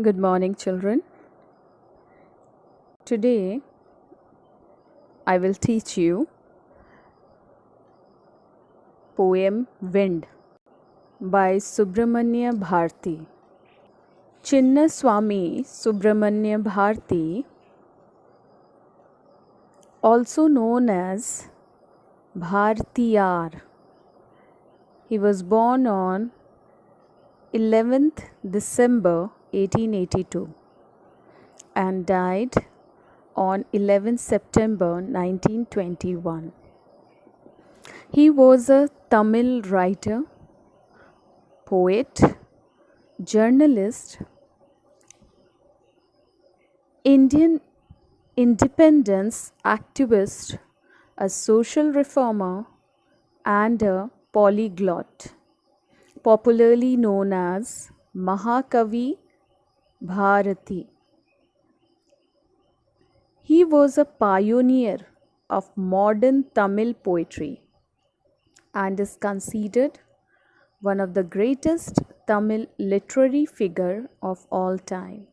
Good morning, children. Today I will teach you poem Wind by Subramanya Bharti. Chinna Swami Subramanya Bharti, also known as Bhartiyar. He was born on 11th December 1882 and died on 11th September 1921. He was a Tamil writer, poet, journalist, Indian independence activist, a social reformer, and a polyglot, popularly known as Mahakavi Bharati. He was a pioneer of modern Tamil poetry and is considered one of the greatest Tamil literary figure of all time.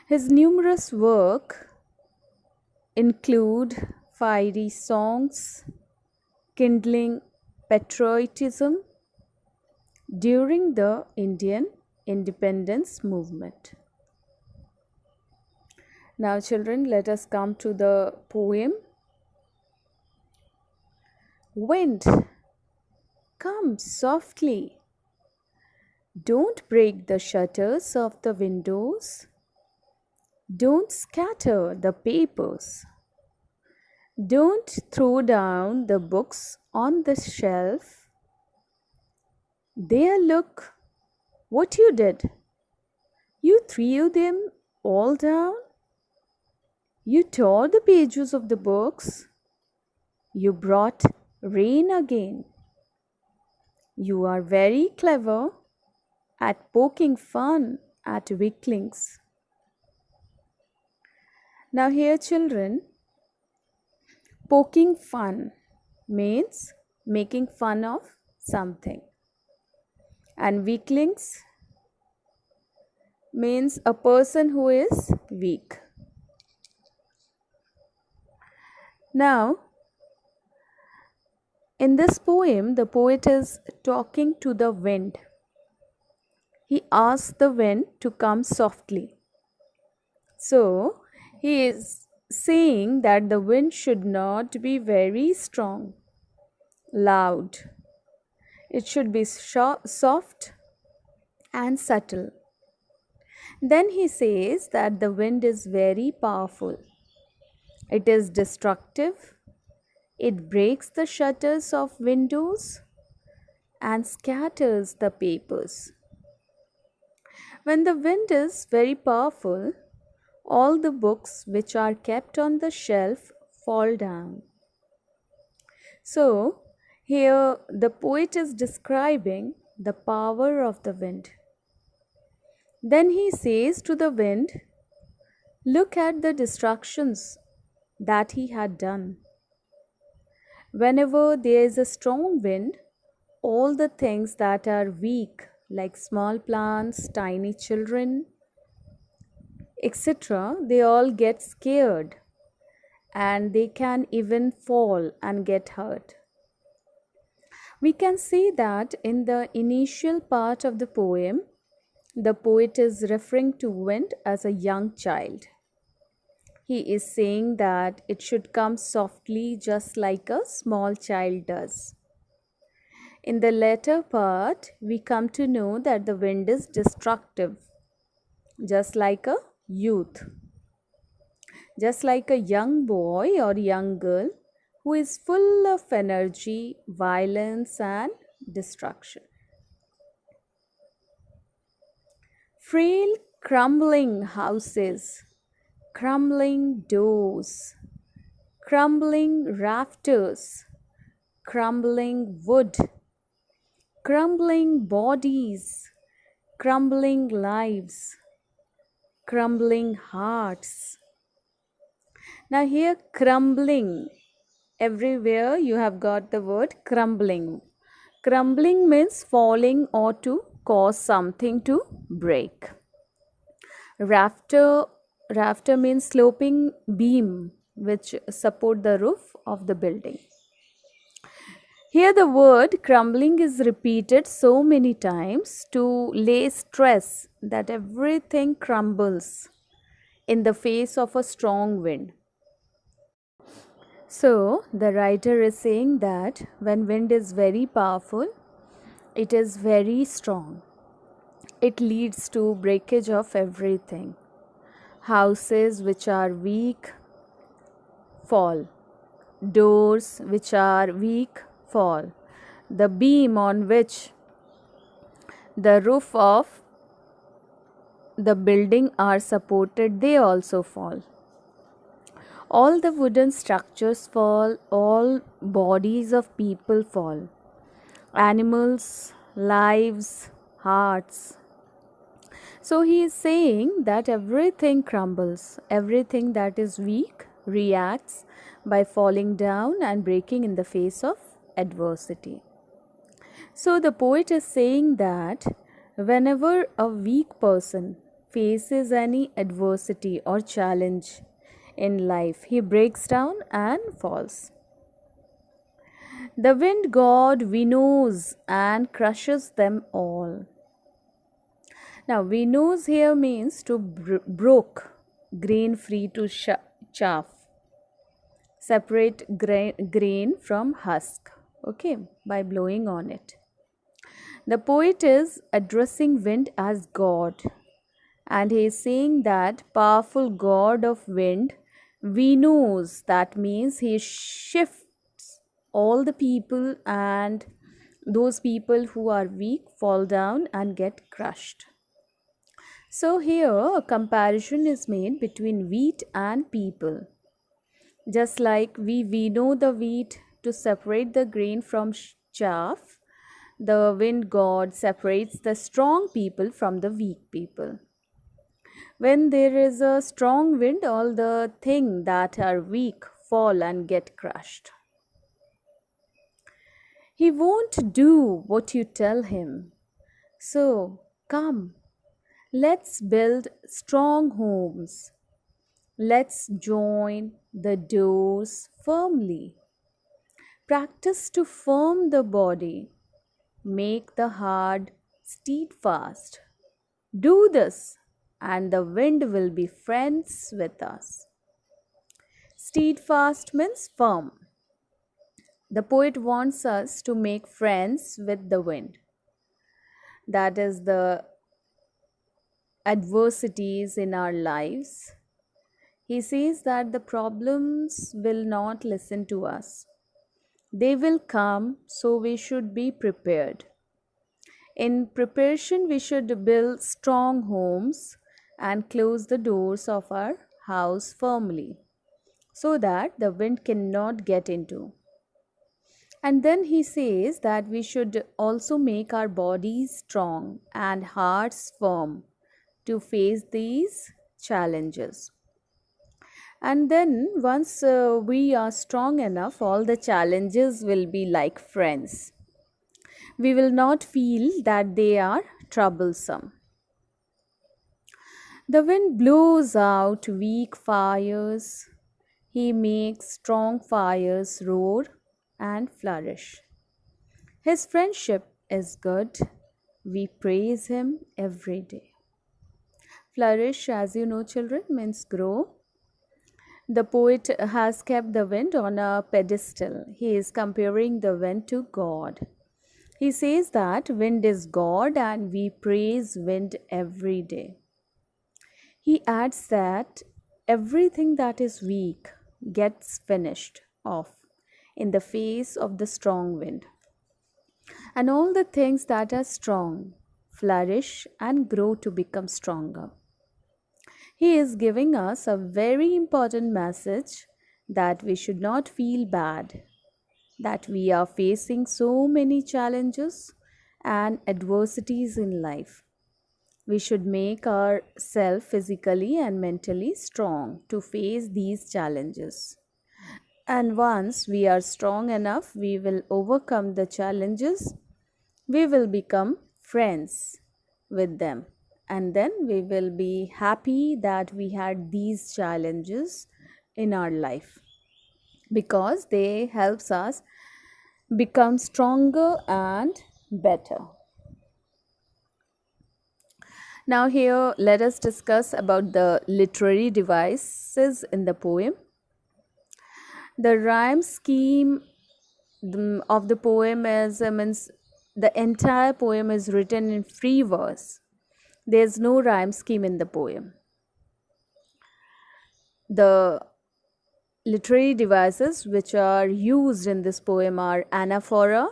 His numerous work include fiery songs kindling patriotism during the Indian independence movement. Now, children, let us come to the poem. Wind, come softly. Don't break the shutters of the windows. Don't scatter the papers. Don't throw down the books on the shelf. There, look what you did. You threw them all down. You tore the pages of the books. You brought rain again. You are very clever at poking fun at weaklings. Now, here, children, poking fun means making fun of something, and weaklings means a person who is weak. Now, in this poem, the poet is talking to the wind. He asks the wind to come softly. So, he is saying that the wind should not be very strong, loud. It should be soft and subtle. Then he says that the wind is very powerful. It is destructive. It breaks the shutters of windows and scatters the papers. When the wind is very powerful, all the books which are kept on the shelf fall down. So, here the poet is describing the power of the wind. Then he says to the wind, look at the destructions that he had done. Whenever there is a strong wind, all the things that are weak, like small plants, tiny children, etc., they all get scared and they can even fall and get hurt. We can see that in the initial part of the poem, the poet is referring to wind as a young child. He is saying that it should come softly, just like a small child does. In the latter part, we come to know that the wind is destructive, just like a youth, just like a young boy or young girl who is full of energy, violence, and destruction. Frail, crumbling houses, crumbling doors, crumbling rafters, crumbling wood, crumbling bodies, crumbling lives, crumbling hearts. Now, here, crumbling, everywhere you have got the word crumbling. Crumbling means falling or to cause something to break. Rafter Rafter means sloping beam which support the roof of the building. Here the word crumbling is repeated so many times to lay stress that everything crumbles in the face of a strong wind. So the writer is saying that when wind is very powerful, it is very strong. It leads to breakage of everything. Houses which are weak fall. Doors which are weak fall. The beam on which the roof of the building are supported, they also fall. All the wooden structures fall, all bodies of people fall. Animals, lives, hearts. So he is saying that everything crumbles, everything that is weak reacts by falling down and breaking in the face of adversity. So the poet is saying that whenever a weak person faces any adversity or challenge in life, he breaks down and falls. The wind god winnows and crushes them all. Now, winnows here means to broke grain free to chaff, separate grain from husk, okay, by blowing on it. The poet is addressing wind as God, and he is saying that powerful god of wind winnows, that means he shifts all the people, and those people who are weak fall down and get crushed. So here a comparison is made between wheat and people. Just like we winnow the wheat to separate the grain from chaff, the wind god separates the strong people from the weak people. When there is a strong wind, all the things that are weak fall and get crushed. He won't do what you tell him. So come, let's build strong homes. Let's join the doors firmly. Practice to firm the body. Make the heart steadfast. Do this, and the wind will be friends with us. Steadfast means firm. The poet wants us to make friends with the wind. That is the adversities in our lives. He says that the problems will not listen to us. They will come, so we should be prepared. In preparation, we should build strong homes and close the doors of our house firmly so that the wind cannot get into. And then he says that we should also make our bodies strong and hearts firm to face these challenges. And then once we are strong enough, all the challenges will be like friends. We will not feel that they are troublesome. The wind blows out weak fires. He makes strong fires roar and flourish. His friendship is good. We praise him every day. Flourish, as you know, children, means grow. The poet has kept the wind on a pedestal. He is comparing the wind to God. He says that wind is God and we praise wind every day. He adds that everything that is weak gets finished off in the face of the strong wind. And all the things that are strong flourish and grow to become stronger. He is giving us a very important message that we should not feel bad, that we are facing so many challenges and adversities in life. We should make ourselves physically and mentally strong to face these challenges. And once we are strong enough, we will overcome the challenges. We will become friends with them, and then we will be happy that we had these challenges in our life, because they helps us become stronger and better. Now here let us discuss about the literary devices in the poem. The rhyme scheme of the poem is means the entire poem is written in free verse. There's no rhyme scheme in the poem. The literary devices which are used in this poem are anaphora,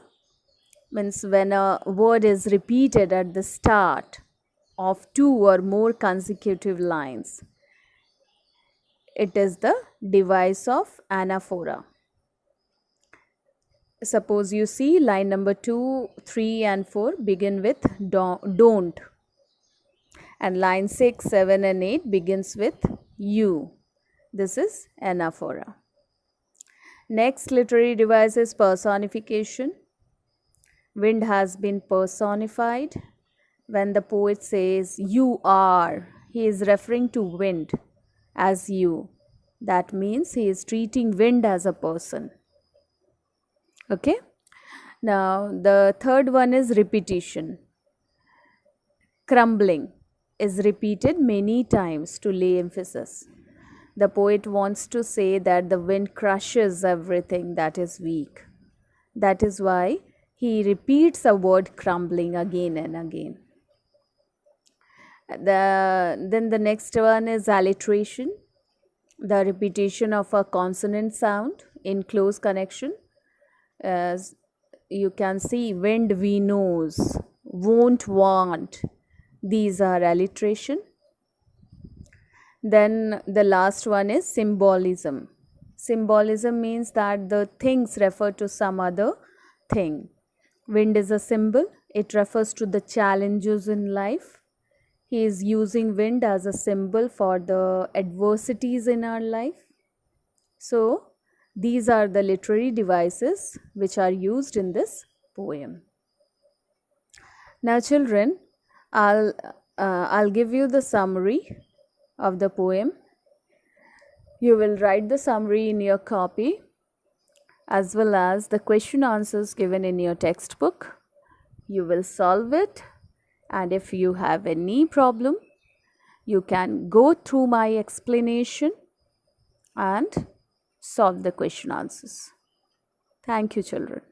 means when a word is repeated at the start of two or more consecutive lines. It is the device of anaphora. Suppose you see line number 2, 3 and 4 begin with don't, and line 6, 7 and 8 begins with you. This is anaphora. Next literary device is personification. Wind has been personified. When the poet says you are, he is referring to wind as you. That means he is treating wind as a person. Okay. Now the third one is repetition. Crumbling is repeated many times to lay emphasis. The poet wants to say that the wind crushes everything that is weak. That is why he repeats the word crumbling again and again. Then the next one is alliteration, the repetition of a consonant sound in close connection. As you can see, wind we knows, won't want, these are alliteration. Then the last one is symbolism. Symbolism means that the things refer to some other thing. Wind is a symbol, it refers to the challenges in life. He is using wind as a symbol for the adversities in our life. So these are the literary devices which are used in this poem. Now children, I'll give you the summary of the poem. You will write the summary in your copy as well as the question answers given in your textbook. You will solve it, and if you have any problem, you can go through my explanation and solve the question answers. Thank you, children.